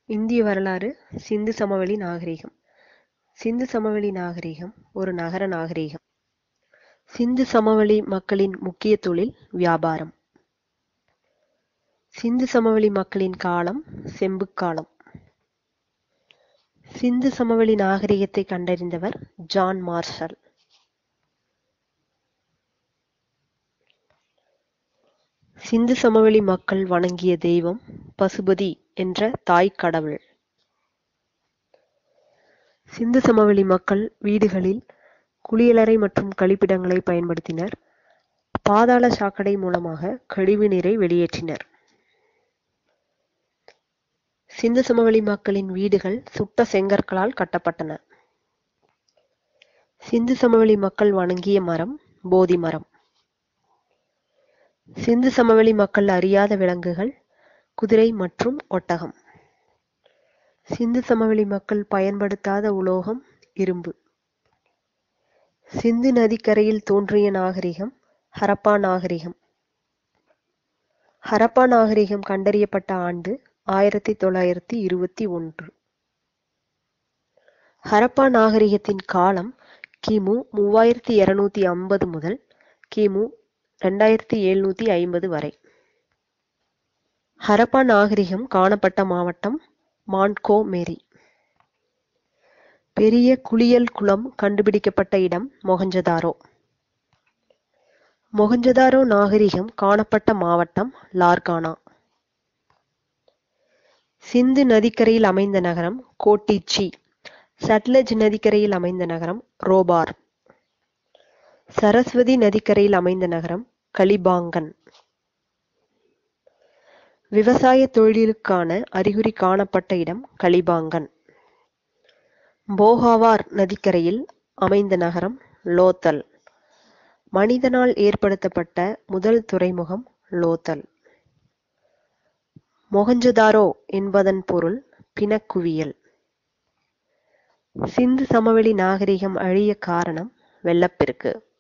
இந்திய வரலாறு சிந்து சமவெளி நாகரிகம். சிந்து சமவெளி நாகரிகம் ஒரு நகர நாகரிகம். சிந்து சமவெளி மக்களின் முக்கிய தொழில் வியாபாரம். சிந்து சமவெளி மக்களின் காலம் செம்புக்காலம். சிந்து சமவெளி நாகரிகத்தை கண்டறிந்தவர் ஜான் மார்ஷல். சிந்து சமவெளி மக்கள் வணங்கிய தெய்வம் பசுபதி என்ற தாய் கடவுள். சிந்து சமவெளி மக்கள் வீடுகளில் குளியலறை மற்றும் கழிப்பிடங்களை பயன்படுத்தினர். பாதாள சாக்கடை மூலமாக கழிவு நீரை வெளியேற்றினர். சிந்து சமவெளி மக்களின் வீடுகள் சுட்ட செங்கற்களால் கட்டப்பட்டன. சிந்து சமவெளி மக்கள் வணங்கிய மரம் போதி மரம். சிந்து சமவெளி மக்கள் அறியாத விலங்குகள் குதிரை மற்றும் ஒட்டகம். சிந்து சமவெளி மக்கள் பயன்படுத்தாத உலோகம் இரும்பு. சிந்து நதிக்கரையில் தோன்றிய நாகரிகம் ஹரப்பா நாகரிகம். ஹரப்பா நாகரிகம் கண்டறியப்பட்ட ஆண்டு 1921. ஹரப்பா நாகரிகத்தின் காலம் கிமு 3250 முதல் கிமு 2750 வரை. ஹரப்பா நாகரிகம் காணப்பட்ட மாவட்டம் மான்ட்கோமெரி. பெரிய குளியல் குளம் கண்டுபிடிக்கப்பட்ட இடம் மொஹஞ்சதாரோ. மொஹஞ்சதாரோ நாகரிகம் காணப்பட்ட மாவட்டம் லார்கானா. சிந்து நதிக்கரையில் அமைந்த நகரம் கோட்டிச்சி. சட்லஜ் நதிக்கரையில் அமைந்த நகரம் ரோபார். சரஸ்வதி நதிக்கரையில் அமைந்த நகரம் கலிபாங்கன். விவசாய தொழிலுக்கான அறிகுறி காணப்பட்ட இடம் கலிபாங்கன். போகாவார் நதிக்கரையில் அமைந்த நகரம் லோத்தல். மனிதனால் ஏற்படுத்தப்பட்ட முதல் துறைமுகம் லோத்தல். மொஹஞ்சதாரோ என்பதன் பொருள் பிணக்குவியல். சிந்து சமவெளி நாகரிகம் அழிய காரணம் வெள்ளப்பெருக்கு.